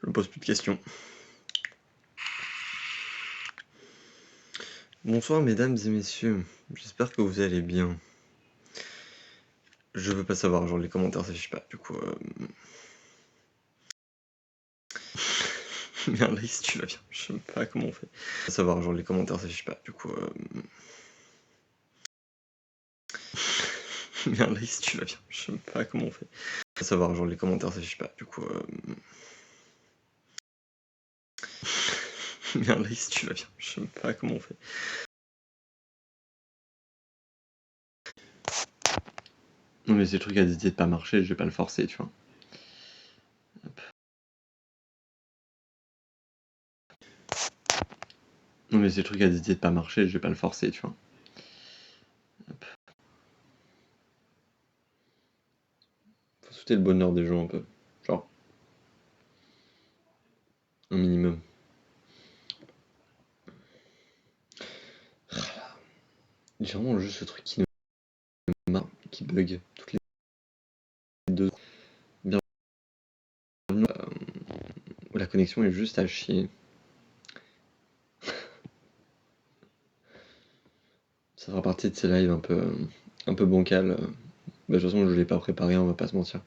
Je me pose plus de questions. Bonsoir mesdames et messieurs, j'espère que vous allez bien. Je veux pas savoir, genre les commentaires s'affichent pas, du coup... Merde, là, si tu vas bien, je sais pas comment on fait. Pas savoir, genre les commentaires s'affichent pas, du coup... Merde, là, si tu vas bien, je sais pas comment on fait. Pas savoir, genre les commentaires s'affichent pas, du coup... Merde, là, si tu vas bien, je sais pas comment on fait. Non mais ces trucs a décidé de pas marcher, je vais pas le forcer, tu vois. Hop. Non mais ces trucs a décidé de pas marcher, je vais pas le forcer, tu vois. Hop. Faut souhaiter le bonheur des gens un peu, genre. Un minimum. J'ai vraiment juste ce truc qui me marre, qui bug toutes les deux. Bienvenue, où la connexion est juste à chier. Ça fera partie de ces lives un peu bancales. Bah, de toute façon, je l'ai pas préparé, on va pas se mentir.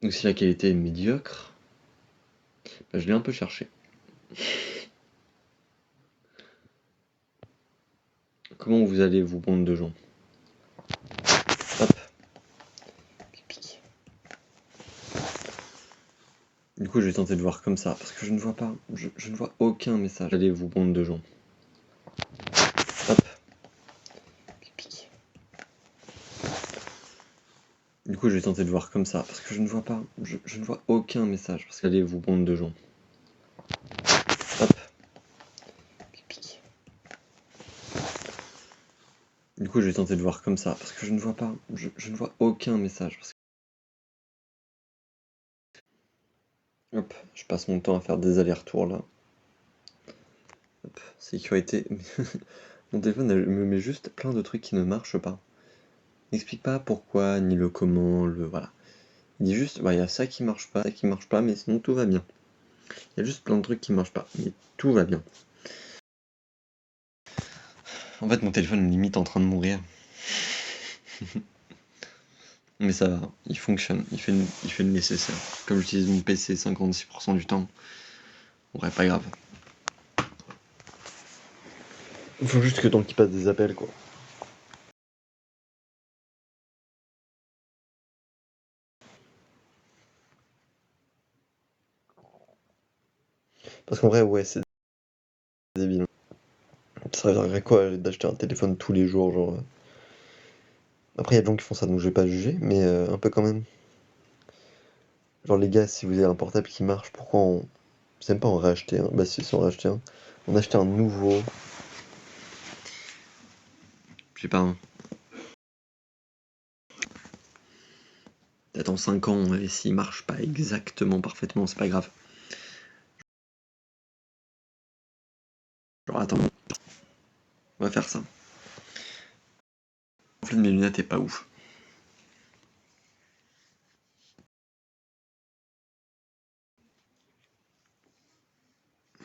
Donc si la qualité est médiocre, bah, je l'ai un peu cherché. Comment vous allez, vous, bande de gens? Hop. Pic. Du coup, je vais tenter de voir comme ça, parce que je ne vois pas, je ne vois aucun message. Allez, vous, bande de gens. Hop. Pic. Du coup, je vais tenter de voir comme ça, parce que je ne vois pas, je ne vois aucun message. Parce que allez, vous, bande de gens. Hop. Pic. Du coup, je vais tenter de voir comme ça, parce que je ne vois pas, je ne vois aucun message. Parce que... Hop, je passe mon temps à faire des allers-retours là. Hop, sécurité. Mon téléphone me met juste plein de trucs qui ne marchent pas. Il n'explique pas pourquoi, ni le comment, le voilà. Il dit juste, bah, il y a ça qui marche pas, mais sinon tout va bien. Il y a juste plein de trucs qui marchent pas, mais tout va bien. En fait, mon téléphone est limite en train de mourir. Mais ça va, il fonctionne, il fait le nécessaire. Comme j'utilise mon PC 56% du temps, ouais, pas grave. Il faut juste que tant qu'il passe des appels, quoi. Parce qu'en vrai, ouais, c'est débile. Ça servirait à quoi d'acheter un téléphone tous les jours, genre... Après, il y a des gens qui font ça, donc je vais pas juger, mais un peu quand même. Genre, les gars, si vous avez un portable qui marche, pourquoi on... C'est même pas en racheter un. Bah si, c'est en racheter un. On achète un nouveau. Je sais pas, hein. Peut-être en 5 ans, et s'il marche pas exactement parfaitement, c'est pas grave. Genre, attends, on va faire ça. Le reflet de mes lunettes est pas ouf.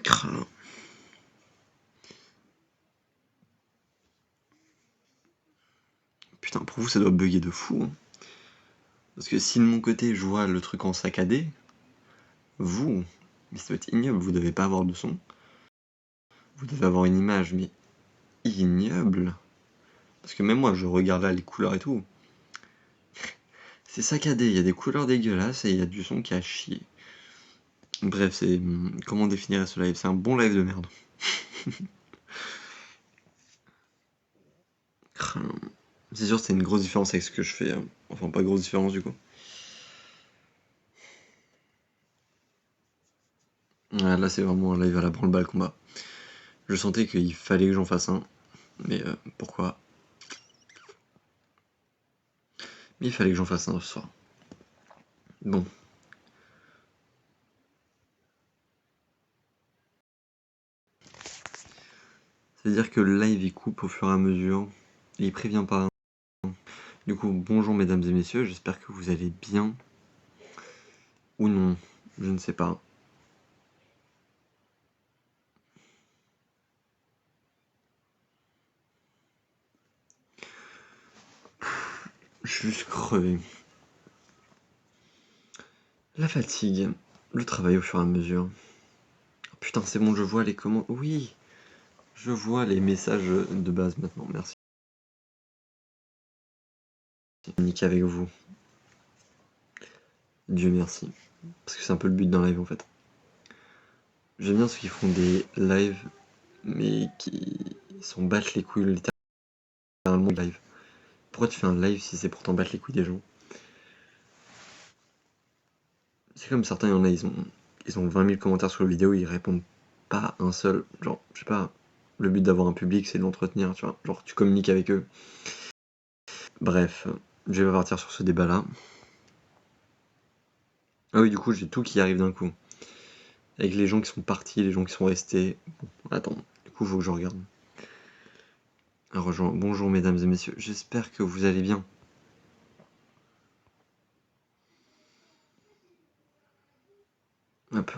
Crrr. Putain, pour vous, ça doit bugger de fou, hein. Parce que si de mon côté, je vois le truc en saccadé, vous, mais ça doit être ignoble, vous devez pas avoir de son. Vous devez avoir une image, mais ignoble. Parce que même moi, je regarde là les couleurs et tout. C'est saccadé, il y a des couleurs dégueulasses et il y a du son qui a chier. Bref, c'est... Comment définir ce live? C'est un bon live de merde. C'est sûr, c'est une grosse différence avec ce que je fais. Enfin, pas grosse différence du coup. Ouais, là, c'est vraiment un live à la branle-balle combat. Je sentais qu'il fallait que j'en fasse un. Mais pourquoi? Mais il fallait que j'en fasse un ce soir. Bon. C'est-à-dire que le live il coupe au fur et à mesure. Et il prévient pas. Du coup, bonjour mesdames et messieurs, j'espère que vous allez bien. Ou non, je ne sais pas. Je suis juste crevé. La fatigue, le travail au fur et à mesure. Oh, putain, c'est bon, je vois les commandes. Oui, je vois les messages de base maintenant, merci. Communiquer avec vous. Dieu merci. Parce que c'est un peu le but d'un live en fait. J'aime bien ceux qui font des lives, mais qui s'en battent les couilles littéralement de live. Pourquoi tu fais un live si c'est pour t'en battre les couilles des gens? C'est comme certains, il y en a, ils ont 20 000 commentaires sur la vidéo, ils répondent pas un seul. Genre, je sais pas, le but d'avoir un public, c'est de l'entretenir, tu vois. Genre, tu communiques avec eux. Bref, je vais partir sur ce débat-là. Ah oui, du coup, j'ai tout qui arrive d'un coup. Avec les gens qui sont partis, les gens qui sont restés. Bon, attends, du coup, il faut que je regarde. Alors, bonjour mesdames et messieurs, j'espère que vous allez bien. Hop.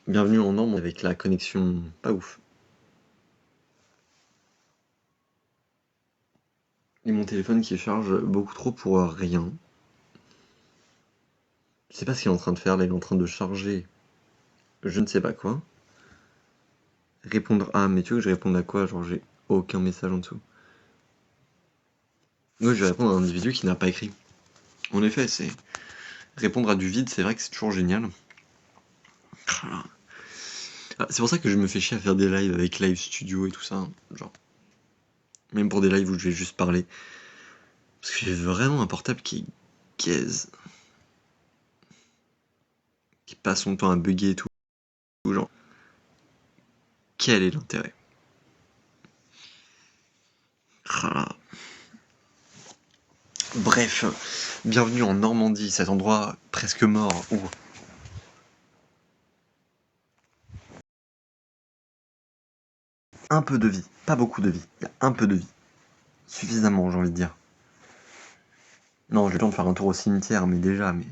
Bienvenue en Normandie avec la connexion pas ouf. Et mon téléphone qui charge beaucoup trop pour rien. Je sais pas ce qu'il est en train de faire, là il est en train de charger je ne sais pas quoi. Répondre à, mais tu veux que je réponde à quoi? Genre j'ai aucun message en dessous. Moi je vais répondre à un individu qui n'a pas écrit. En effet, c'est répondre à du vide, c'est vrai que c'est toujours génial. C'est pour ça que je me fais chier à faire des lives avec Live Studio et tout ça. Genre, même pour des lives où je vais juste parler. Parce que j'ai vraiment un portable qui gaze. Qui passe son temps à bugger et tout. Genre, quel est l'intérêt? Bref, bienvenue en Normandie, cet endroit presque mort où un peu de vie, pas beaucoup de vie, il y a un peu de vie. Suffisamment, j'ai envie de dire. Non, j'ai le temps de faire un tour au cimetière, mais déjà, mais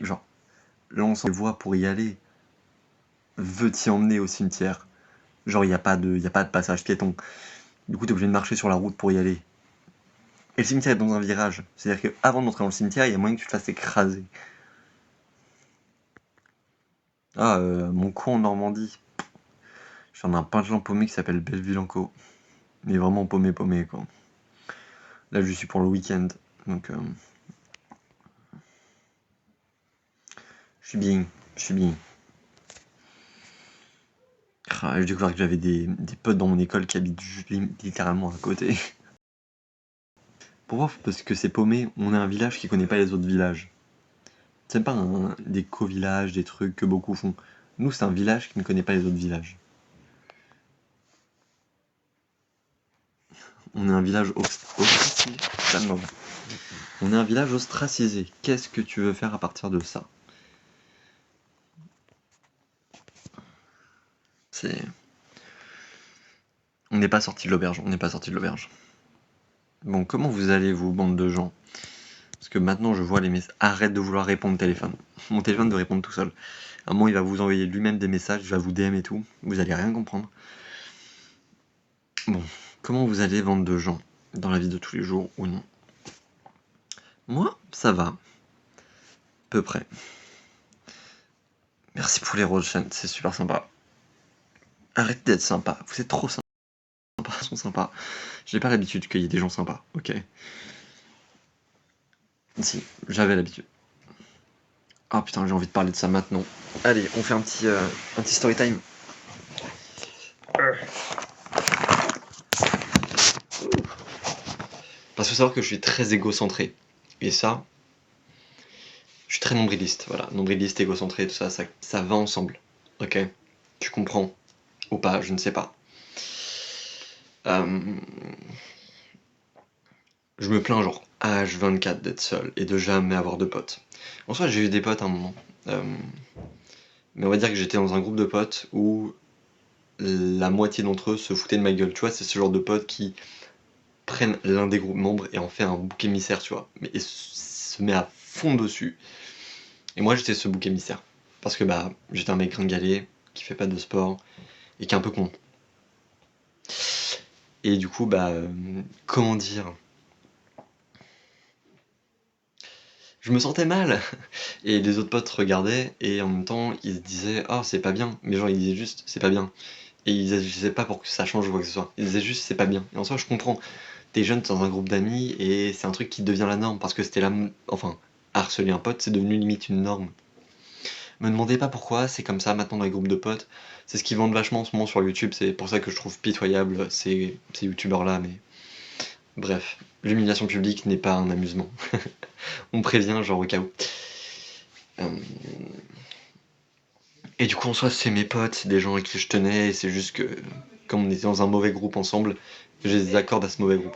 genre, l'ensemble des voies pour y aller veut t'y emmener au cimetière. Genre, il n'y a pas de passage piéton. Du coup, t'es obligé de marcher sur la route pour y aller. Et le cimetière est dans un virage. C'est-à-dire qu'avant d'entrer dans le cimetière, il y a moyen que tu te fasses écraser. Ah, mon coin en Normandie. J'en ai un patelin paumé qui s'appelle Belleville-en-Caux. Mais vraiment paumé, quoi. Là, je suis pour le week-end. Donc, je suis bien. J'ai découvert que j'avais des potes dans mon école qui habitent littéralement à côté. Pourquoi? Parce que c'est paumé, on est un village qui connaît pas les autres villages. C'est pas des co-villages, des trucs que beaucoup font. Nous, c'est un village qui ne connaît pas les autres villages. On est un village ostracisé. On est un village ostracisé. Qu'est-ce que tu veux faire à partir de ça? C'est... On n'est pas sorti de l'auberge, Bon, comment vous allez, vous, bande de gens? Parce que maintenant, je vois les messages. Arrête de vouloir répondre au téléphone. Mon téléphone doit répondre tout seul. À un moment, il va vous envoyer lui-même des messages, il va vous DM et tout. Vous allez rien comprendre. Bon, comment vous allez, bande de gens? Dans la vie de tous les jours ou non? Moi, ça va. Peu près. Merci pour les roses, Shane, c'est super sympa. Arrêtez d'être sympa, vous êtes trop sympa. Ils sont sympas. J'ai pas l'habitude qu'il y ait des gens sympas, ok? Si, j'avais l'habitude. Ah putain, j'ai envie de parler de ça maintenant. Allez, on fait un petit story time. Parce qu'il faut savoir que je suis très égocentré. Et ça, je suis très nombriliste, voilà. Nombriliste, égocentré, tout ça, ça va ensemble. Ok? Tu comprends? Ou pas, je ne sais pas. Je me plains genre H24 d'être seul et de jamais avoir de potes. En soi, j'ai eu des potes à un moment. Mais on va dire que j'étais dans un groupe de potes où la moitié d'entre eux se foutaient de ma gueule. Tu vois, c'est ce genre de potes qui prenne l'un des groupes membres et en fait un bouc émissaire, tu vois, mais et se met à fond dessus. Et moi j'étais ce bouc émissaire. Parce que bah j'étais un mec gringalé, qui fait pas de sport, et qui est un peu con. Et du coup, bah, comment dire? Je me sentais mal. Et les autres potes regardaient, et en même temps, ils se disaient: «Oh, c'est pas bien». Mais genre, ils disaient juste: «C'est pas bien». Et ils agissaient pas pour que ça change ou quoi que ce soit. Ils disaient juste: «C'est pas bien». Et en soi, je comprends. T'es jeune, t'es dans un groupe d'amis, et c'est un truc qui devient la norme, parce que c'était enfin, harceler un pote, c'est devenu limite une norme. Me demandez pas pourquoi, c'est comme ça maintenant dans les groupes de potes. C'est ce qu'ils vendent vachement en ce moment sur YouTube, c'est pour ça que je trouve pitoyable ces youtubeurs-là, mais bref. L'humiliation publique n'est pas un amusement. On prévient, genre au cas où. Euh, Et du coup, en soi, c'est mes potes, c'est des gens à qui je tenais, et c'est juste que, comme on était dans un mauvais groupe ensemble, j'ai des accords à ce mauvais groupe.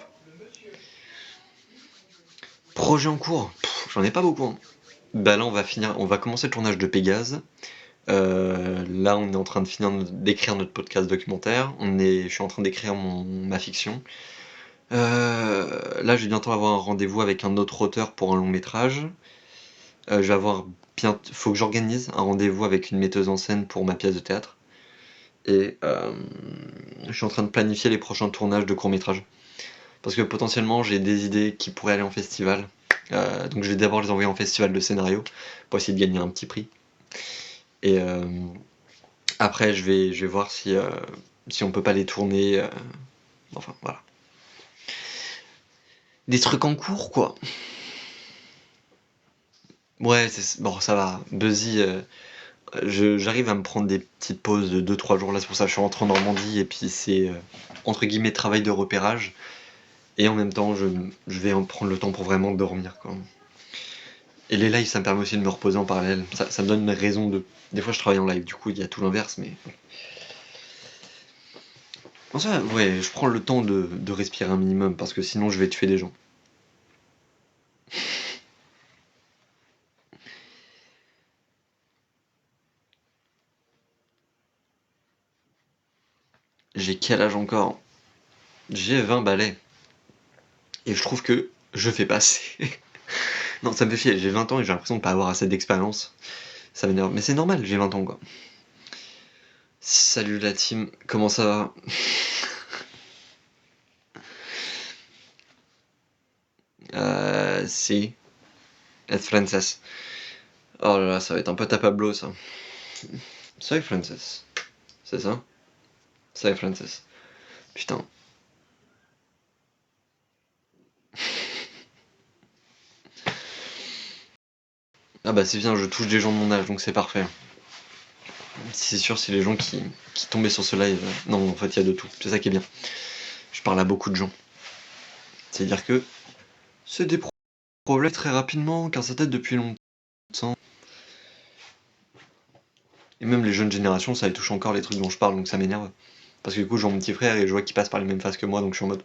Projet en cours, j'en ai pas beaucoup. Hein. Bah là, on va commencer le tournage de Pégase. Là, on est en train de finir d'écrire notre podcast documentaire. Je suis en train d'écrire ma fiction. Là, je vais bientôt avoir un rendez-vous avec un autre auteur pour un long métrage. Je vais avoir faut que j'organise un rendez-vous avec une metteuse en scène pour ma pièce de théâtre. Et je suis en train de planifier les prochains tournages de courts-métrages. Parce que potentiellement, j'ai des idées qui pourraient aller en festival. Donc je vais d'abord les envoyer en festival de scénario pour essayer de gagner un petit prix. Et après, je vais voir si on peut pas les tourner. Enfin, voilà. Des trucs en cours, quoi. Ouais, bon, ça va. Buzzy, j'arrive à me prendre des petites pauses de 2-3 jours. Là, c'est pour ça que je suis rentré en Normandie. Et puis c'est, entre guillemets, travail de repérage. Et en même temps, je vais en prendre le temps pour vraiment dormir, quoi. Et les lives, ça me permet aussi de me reposer en parallèle. Ça me donne une raison de... Des fois, je travaille en live, du coup, il y a tout l'inverse, mais... En soi, ouais, je prends le temps de respirer un minimum, parce que sinon, je vais tuer des gens. J'ai quel âge encore? J'ai 20 balais. Et je trouve que je fais pas assez. Non, ça me fait chier, j'ai 20 ans et j'ai l'impression de pas avoir assez d'expérience. Ça m'énerve. Mais c'est normal, j'ai 20 ans, quoi. Salut la team, comment ça va? Si. Es Frances. Oh là là, ça va être un peu tapablo, ça. Soy Frances. C'est ça? Soy Frances. Putain. Ah bah c'est bien, je touche des gens de mon âge, donc c'est parfait. C'est sûr, c'est les gens qui tombaient sur ce live. Non, en fait, il y a de tout. C'est ça qui est bien. Je parle à beaucoup de gens. C'est-à-dire que c'est des problèmes très rapidement, car ça date depuis longtemps. Et même les jeunes générations, ça les touche encore les trucs dont je parle, donc ça m'énerve. Parce que du coup, je vois mon petit frère et je vois qu'il passe par les mêmes phases que moi, donc je suis en mode...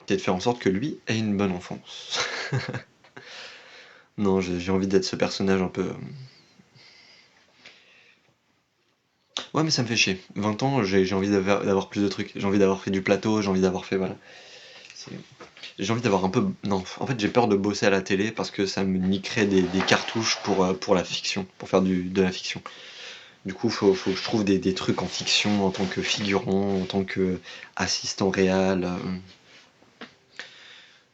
Peut-être faire en sorte que lui ait une bonne enfance. Non, j'ai envie d'être ce personnage un peu... Ouais, mais ça me fait chier. 20 ans, j'ai envie d'avoir plus de trucs. J'ai envie d'avoir fait du plateau, j'ai envie d'avoir fait... Voilà. J'ai envie d'avoir un peu... Non, en fait, j'ai peur de bosser à la télé parce que ça me niquerait des cartouches pour la fiction, pour faire de la fiction. Du coup, faut que je trouve des trucs en fiction en tant que figurant, en tant que assistant réel.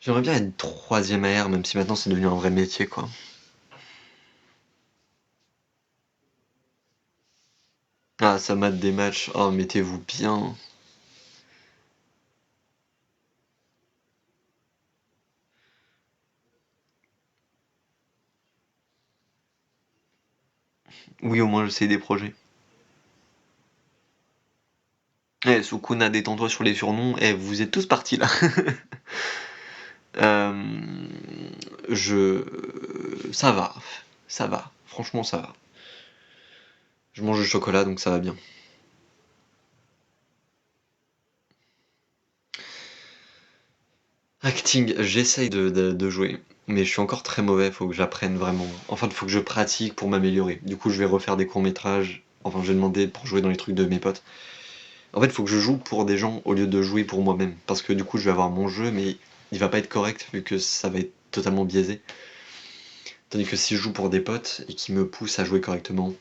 J'aimerais bien être troisième AR, même si maintenant c'est devenu un vrai métier, quoi. Ah, ça mate des matchs. Oh, mettez-vous bien. Oui, au moins je sais des projets. Eh, Sukuna, détends-toi sur les surnoms. Eh, vous êtes tous partis là. Euh, je... Ça va. Ça va. Franchement, ça va. Je mange du chocolat, donc ça va bien. Acting, j'essaye de jouer. Mais je suis encore très mauvais, faut que j'apprenne vraiment. Enfin, faut que je pratique pour m'améliorer. Du coup, je vais refaire des courts-métrages. Enfin, je vais demander pour jouer dans les trucs de mes potes. En fait, il faut que je joue pour des gens au lieu de jouer pour moi-même. Parce que du coup, je vais avoir mon jeu, mais il va pas être correct vu que ça va être totalement biaisé. Tandis que si je joue pour des potes et qui me poussent à jouer correctement,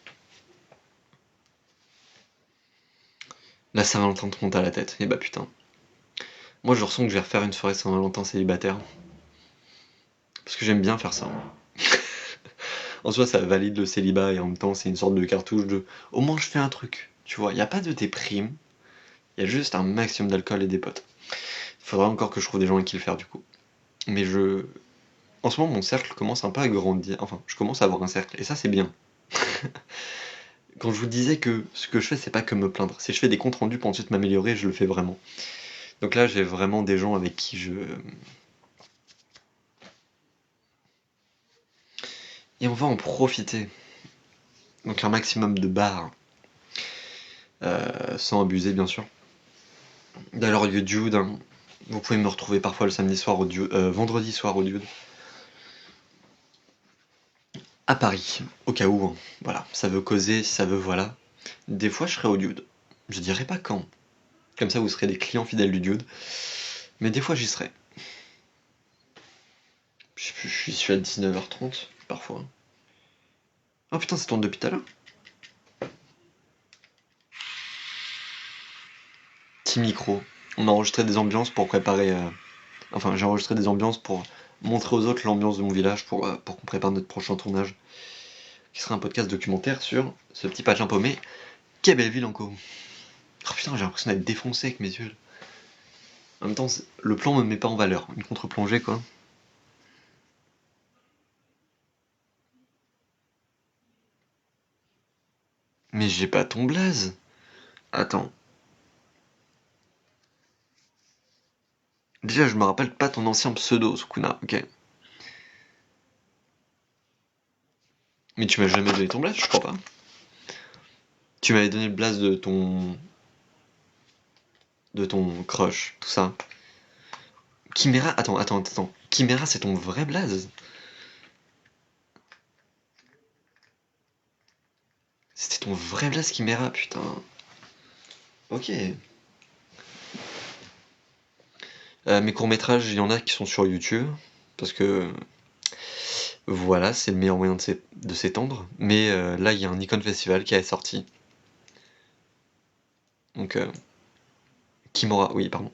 la Saint-Valentin te monte à la tête. Et bah putain. Moi, je ressens que je vais refaire une soirée Saint-Valentin célibataire. Parce que j'aime bien faire ça. En soi, ça valide le célibat et en même temps, c'est une sorte de cartouche de au moins je fais un truc. Tu vois, il n'y a pas de déprime, il y a juste un maximum d'alcool et des potes. Il faudra encore que je trouve des gens avec qui le faire du coup. Mais en ce moment, mon cercle commence un peu à grandir. Enfin, je commence à avoir un cercle et ça, c'est bien. Quand je vous disais que ce que je fais, c'est pas que me plaindre. Si je fais des comptes rendus pour ensuite m'améliorer, je le fais vraiment. Donc là, j'ai vraiment des gens avec qui je. Et on va en profiter. Donc un maximum de bars. Sans abuser, bien sûr. D'ailleurs, lieu Dude, hein, vous pouvez me retrouver parfois le samedi soir au Dude, vendredi soir au Dude. À Paris, au cas où, hein. Voilà, ça veut causer, ça veut voilà. Des fois, je serai au Dude. Je dirais pas quand. Comme ça, vous serez des clients fidèles du Dude. Mais des fois, j'y serai. Je suis à 19h30, parfois. Oh putain, ça tourne depuis tout à l'heure. Petit micro. On a enregistré des ambiances pour préparer. Enfin, j'ai enregistré des ambiances pour montrer aux autres l'ambiance de mon village pour qu'on prépare notre prochain tournage. Qui sera un podcast documentaire sur ce petit patch paumé. Quelle belle ville, Anco. Oh putain, j'ai l'impression d'être défoncé avec mes yeux. En même temps, le plan me met pas en valeur. Une contre-plongée, quoi. Mais j'ai pas ton blaze. Attends. Déjà, je me rappelle pas ton ancien pseudo, Sukuna. Ok. Mais tu m'as jamais donné ton blaze, je crois pas. Tu m'avais donné le blaze de ton crush, tout ça. Chimera, attends. Chimera, c'est ton vrai blaze? C'était ton vrai blaze, Chimera, putain. Ok. Mes courts-métrages, il y en a qui sont sur YouTube. Parce que voilà, c'est le meilleur moyen de s'étendre. Mais là, il y a un Nikon Festival qui est sorti. Donc, Kimura, oui, pardon.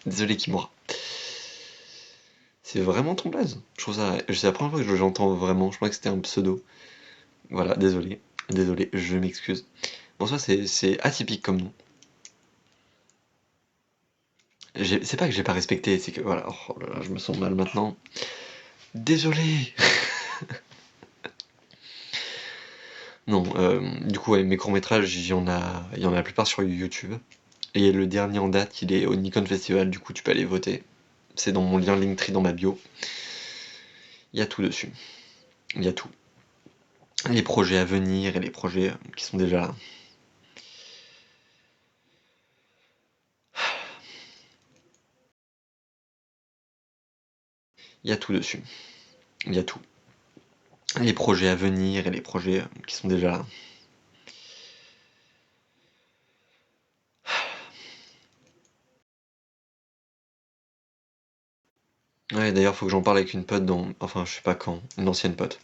Désolé, Kimura. C'est vraiment ton blaze. Je trouve ça. C'est la première fois que j'entends vraiment. Je crois que c'était un pseudo. Voilà, désolé. Désolé, je m'excuse. Bon, ça, c'est atypique comme nom. C'est pas que j'ai pas respecté, c'est que voilà. Oh là là, je me sens mal maintenant. Désolé. Non, du coup, ouais, mes courts-métrages, il y en a la plupart sur YouTube. Et le dernier en date, il est au Nikon Festival, du coup, tu peux aller voter. C'est dans mon lien Linktree dans ma bio. Il y a tout dessus. Il y a tout. Les projets à venir et les projets qui sont déjà là. Il y a tout dessus. Il y a tout. Les projets à venir et les projets qui sont déjà là. Ouais, d'ailleurs, faut que j'en parle avec une pote enfin, je sais pas quand. Une ancienne pote.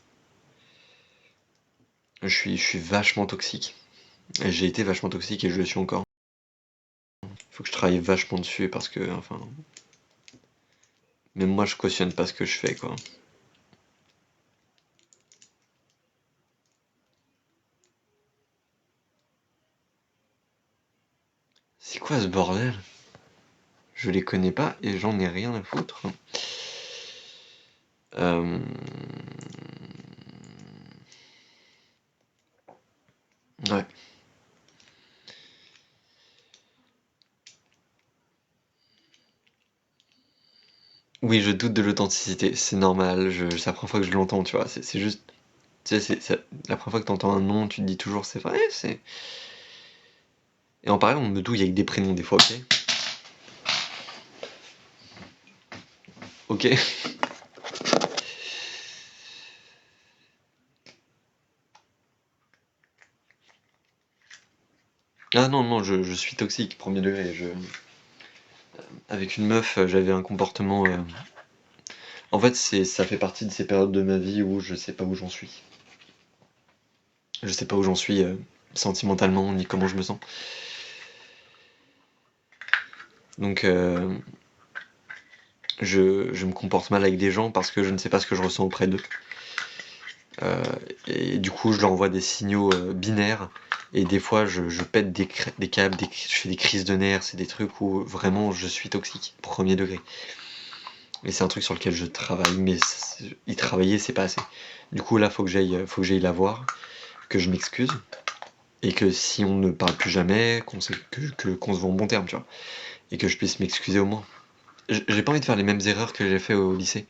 Je suis vachement toxique. J'ai été vachement toxique et je le suis encore. Faut que je travaille vachement dessus parce que, enfin. Même moi, je cautionne pas ce que je fais, quoi. C'est quoi ce bordel? Je les connais pas et j'en ai rien à foutre. Euh... Ouais. Oui, je doute de l'authenticité, c'est normal, c'est la première fois que je l'entends, tu vois, c'est juste. Tu sais, la première fois que t'entends un nom, tu te dis toujours c'est vrai, c'est. Et en parallèle, on me douille avec des prénoms des fois, ok? Ok. Ah non, non, je suis toxique, premier degré. Avec une meuf, j'avais un comportement. En fait, ça fait partie de ces périodes de ma vie où je sais pas où j'en suis. Je sais pas où j'en suis sentimentalement, ni comment je me sens. Donc, je me comporte mal avec des gens parce que je ne sais pas ce que je ressens auprès d'eux. Et du coup, je leur envoie des signaux binaires. Et des fois, je pète des câbles, je fais des crises de nerfs. C'est des trucs où vraiment je suis toxique, premier degré. Et c'est un truc sur lequel je travaille, mais y travailler, c'est pas assez. Du coup, là, faut que j'aille la voir, que je m'excuse, et que si on ne parle plus jamais, qu'on se voit en bon terme, tu vois. Et que je puisse m'excuser au moins. J'ai pas envie de faire les mêmes erreurs que j'ai fait au lycée.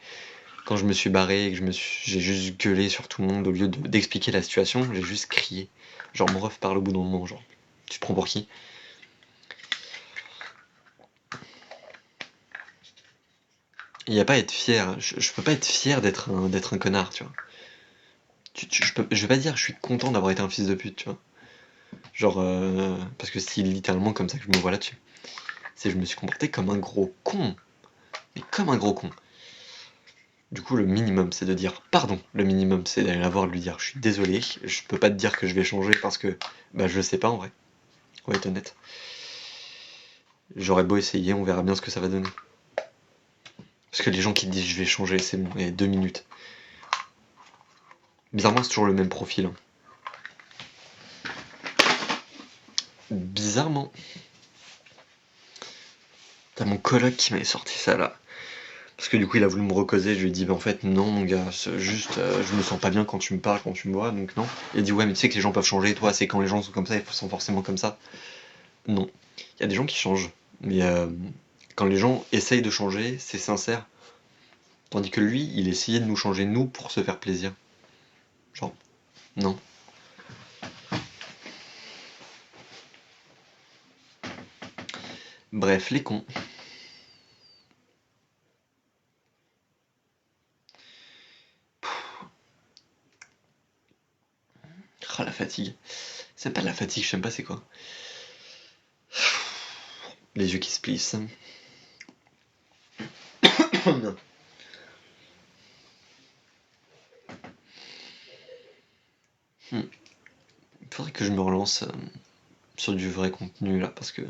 Quand je me suis barré et que j'ai juste gueulé sur tout le monde au lieu d'expliquer la situation, j'ai juste crié. Genre, mon ref parle au bout d'un moment, genre, tu te prends pour qui? Il y a pas à être fier. Je peux pas être fier d'être un connard, tu vois. Je vais pas dire je suis content d'avoir été un fils de pute, tu vois. Genre, parce que c'est littéralement comme ça que je me vois là-dessus. Je me suis comporté comme un gros con. Mais comme un gros con. Du coup, le minimum, c'est de dire pardon. Le minimum, c'est d'aller la voir, de lui dire je suis désolé, je peux pas te dire que je vais changer parce que bah je sais pas en vrai. On va être honnête. J'aurais beau essayer, on verra bien ce que ça va donner. Parce que les gens qui disent je vais changer, c'est bon, et 2 minutes. Bizarrement, c'est toujours le même profil. Hein. Bizarrement. T'as mon coloc qui m'avait sorti ça là. Parce que du coup, il a voulu me recauser. Je lui ai dit, bah en fait, non, mon gars, c'est juste, je me sens pas bien quand tu me parles, quand tu me vois, donc non. Il a dit, ouais, mais tu sais que les gens peuvent changer, toi, c'est quand les gens sont comme ça, ils sont forcément comme ça. Non. Il y a des gens qui changent. Mais quand les gens essayent de changer, c'est sincère. Tandis que lui, il essayait de nous changer, nous, pour se faire plaisir. Genre, non. Bref, les cons. Ah, la fatigue. C'est pas de la fatigue, je sais pas c'est quoi. Les yeux qui se plissent. Il faudrait que je me relance sur du vrai contenu là, parce que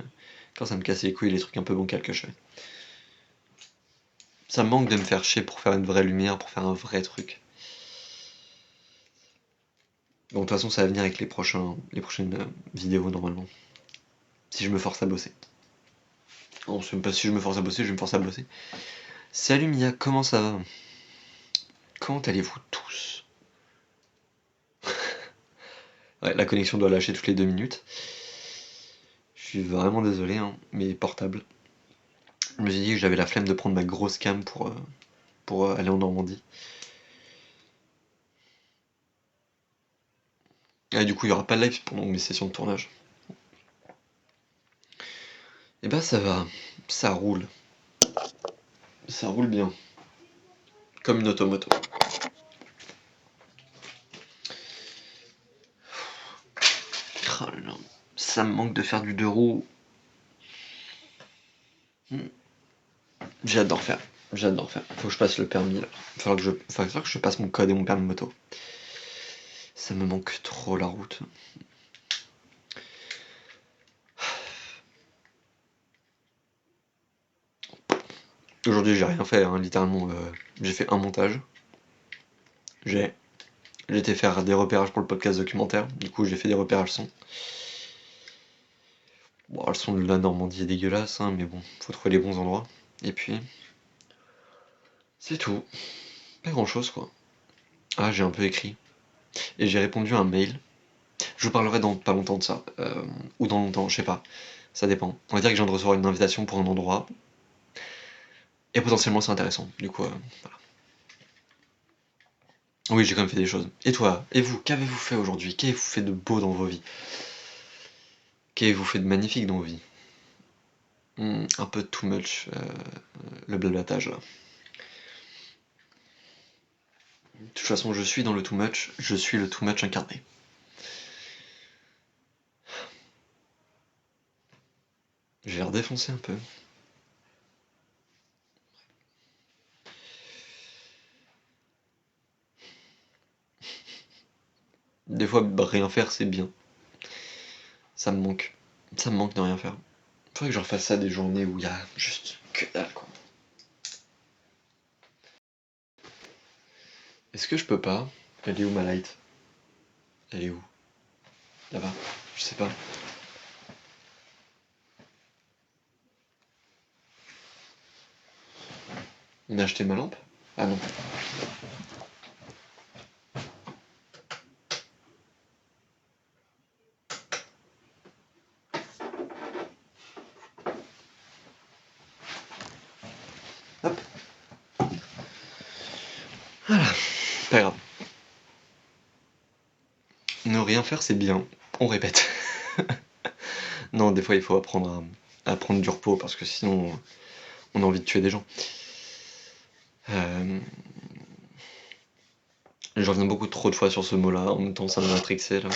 quand ça me casse les couilles, les trucs un peu bancals que je fais. Ça me manque de me faire chier pour faire une vraie lumière, pour faire un vrai truc. Bon, de toute façon, ça va venir avec les prochaines vidéos normalement. Si je me force à bosser. Non, c'est même pas si je me force à bosser, je vais me forcer à bosser. Salut Mia, comment ça va? Comment allez-vous tous? Ouais, la connexion doit lâcher toutes les 2 minutes. Je suis vraiment désolé, hein, mais portable. Je me suis dit que j'avais la flemme de prendre ma grosse cam pour aller en Normandie. Et du coup, il n'y aura pas de live pendant mes sessions de tournage. Et bah ça va, ça roule. Ça roule bien. Comme une automoto. Oh là là, ça me manque de faire du 2 roues. J'adore faire. J'adore faire. Faut que je passe le permis là. Il va falloir que je passe mon code et mon permis moto. Ça me manque trop la route. Aujourd'hui j'ai rien fait, hein, littéralement. J'ai fait un montage. J'ai j'ai été faire des repérages pour le podcast documentaire. Du coup j'ai fait des repérages son. Bon, le son de la Normandie est dégueulasse, hein, mais bon, faut trouver les bons endroits. Et puis, c'est tout. Pas grand chose quoi. Ah, j'ai un peu écrit. Et j'ai répondu à un mail. Je vous parlerai dans pas longtemps de ça. Ou dans longtemps, je sais pas. Ça dépend. On va dire que je viens de recevoir une invitation pour un endroit. Et potentiellement c'est intéressant. Du coup, voilà. Oui, j'ai quand même fait des choses. Et toi, et vous, qu'avez-vous fait aujourd'hui? Qu'avez-vous fait de beau dans vos vies? Qu'avez-vous fait de magnifique dans vos vies? Un peu too much, le blablatage là. De toute façon, je suis dans le too much, je suis le too much incarné. J'ai l'air défoncé un peu. Des fois, rien faire, c'est bien. Ça me manque. Ça me manque de rien faire. Faudrait que je refasse ça des journées où il y a juste que dalle, quoi. Est-ce que je peux pas? Elle est où ma light? Elle est où? Là-bas? Je sais pas. On a acheté ma lampe? Ah non. Hop. Voilà. Pas grave. Ne rien faire, c'est bien. On répète. Non, des fois, il faut apprendre à prendre du repos parce que sinon, on a envie de tuer des gens. Je reviens beaucoup trop de fois sur ce mot-là. En même temps, ça m'a matrixé là.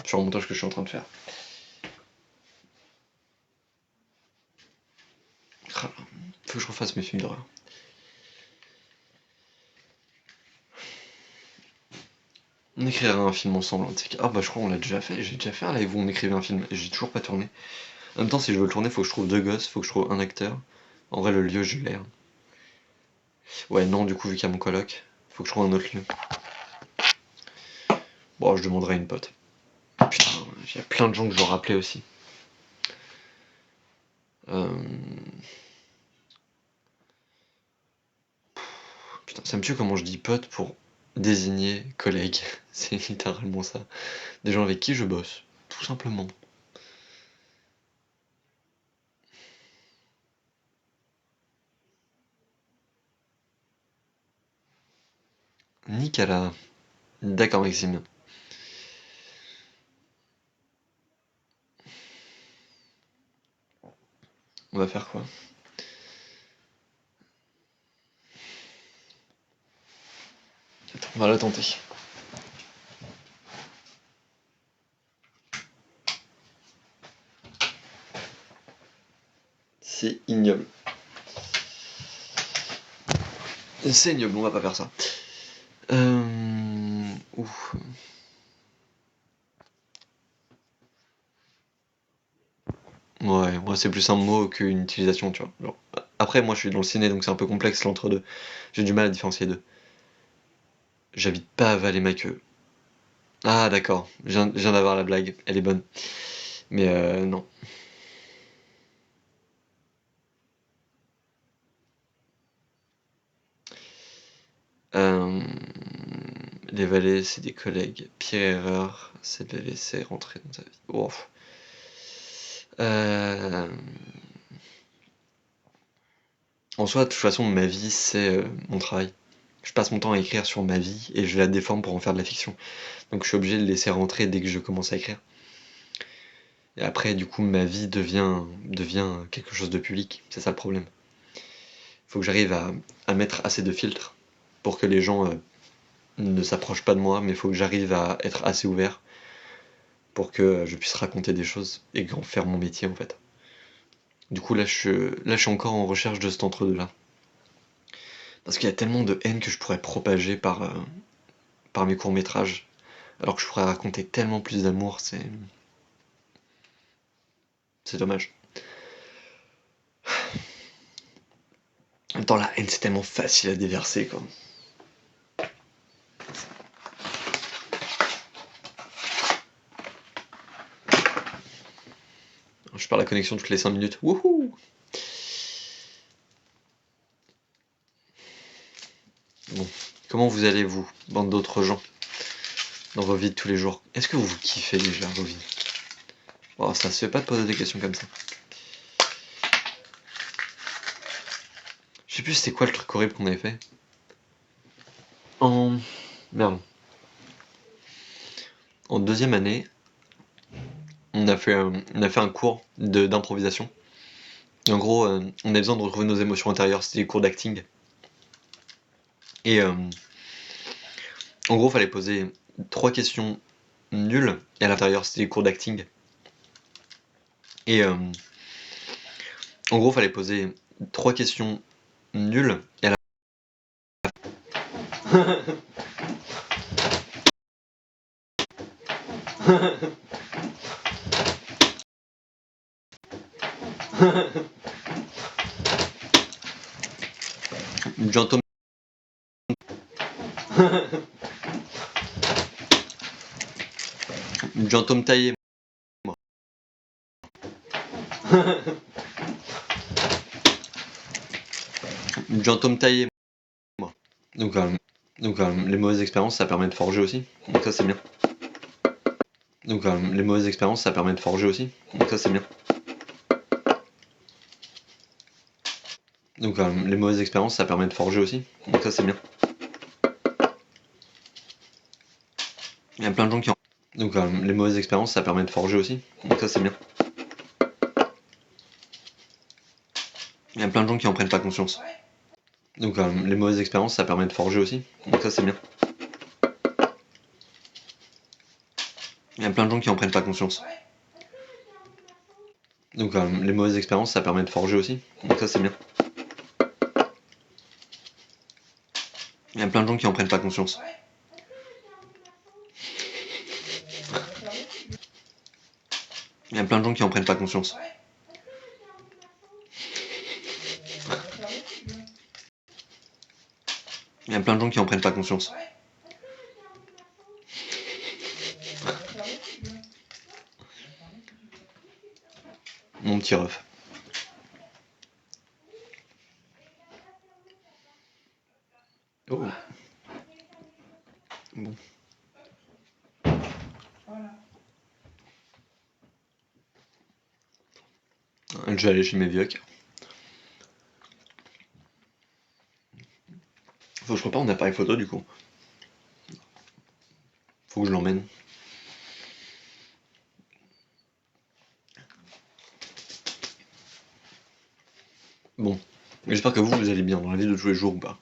Sur le montage que je suis en train de faire. Faut que je refasse mes films d'horreur. On écrira un film ensemble. Ah bah je crois qu'on l'a déjà fait. J'ai déjà fait un live où on écrivait un film et j'ai toujours pas tourné. En même temps, si je veux le tourner, faut que je trouve 2 gosses, faut que je trouve un acteur. En vrai, le lieu, j'ai l'air. Ouais, non, du coup, vu qu'il y a mon coloc, faut que je trouve un autre lieu. Bon, je demanderai à une pote. Putain, il y a plein de gens que je dois rappeler aussi. Putain, ça me tue comment je dis pote pour désigner collègue. C'est littéralement ça. Des gens avec qui je bosse, tout simplement. Nicolas. D'accord, Maxime. On va faire quoi? Attends, on va la tenter. C'est ignoble. C'est ignoble, on va pas faire ça. Ouf. Ouais, moi c'est plus un mot qu'une utilisation, tu vois. Genre, après, moi je suis dans le ciné, donc c'est un peu complexe l'entre-deux. J'ai du mal à différencier deux. J'habite pas à Vallée-Maqueux. Ah d'accord, je viens d'avoir la blague, elle est bonne. Mais non. Euh, les valets, c'est des collègues. Pire erreur, c'est de les laisser rentrer dans ta vie. Ouf. En soi, de toute façon, ma vie, c'est mon travail. Je passe mon temps à écrire sur ma vie et je la déforme pour en faire de la fiction. Donc je suis obligé de le laisser rentrer dès que je commence à écrire. Et après, du coup, ma vie devient quelque chose de public. C'est ça le problème. Il faut que j'arrive à mettre assez de filtres pour que les gens ne s'approchent pas de moi, mais il faut que j'arrive à être assez ouvert pour que je puisse raconter des choses et en faire mon métier en fait. Du coup, là, je suis encore en recherche de cet entre-deux-là. Parce qu'il y a tellement de haine que je pourrais propager par mes courts-métrages, alors que je pourrais raconter tellement plus d'amour, c'est dommage. En même temps, la haine, c'est tellement facile à déverser, quoi. Je perds la connexion toutes les 5 minutes. Wouhou! Bon, comment vous allez, vous, bande d'autres gens, dans vos vies de tous les jours? Est-ce que vous kiffez déjà vos vies? Oh, ça se fait pas de poser des questions comme ça. Je sais plus c'était quoi le truc horrible qu'on avait fait. En... Merde. En deuxième année, on a fait un cours d'improvisation. En gros, on avait besoin de retrouver nos émotions intérieures, c'était des cours d'acting. Et en gros, fallait poser 3 questions nulles, et à l'intérieur, c'était des cours d'acting. Et En gros, fallait poser 3 questions nulles et à la John Tom taillé, moi. John Tom taillé, moi. Donc, les mauvaises expériences, ça permet de forger aussi. Donc ça, c'est bien. Donc, les mauvaises expériences, ça permet de forger aussi. Donc ça, c'est bien. Donc, les mauvaises expériences, ça permet de forger aussi. Donc ça, c'est bien. Il y a plein de gens qui en... Donc, les mauvaises expériences, ça permet de forger aussi. Donc ça, c'est bien. Il y a plein de gens qui en prennent pas conscience. Donc, les mauvaises expériences, ça permet de forger aussi. Donc ça, c'est bien. Il y a plein de gens qui en prennent pas conscience. Donc, les mauvaises expériences, ça permet de forger aussi. Donc ça, c'est bien. Il y a plein de gens qui en prennent pas conscience. Il y a plein de gens qui en prennent pas conscience. Il y a plein de gens qui en prennent pas conscience. Mon petit ref. Oh. Bon. Je vais aller chez mes vieux. Faut que je prépare mon appareil photo du coup. Faut que je l'emmène. Bon. J'espère que vous allez bien dans la vie de tous les jours ou pas.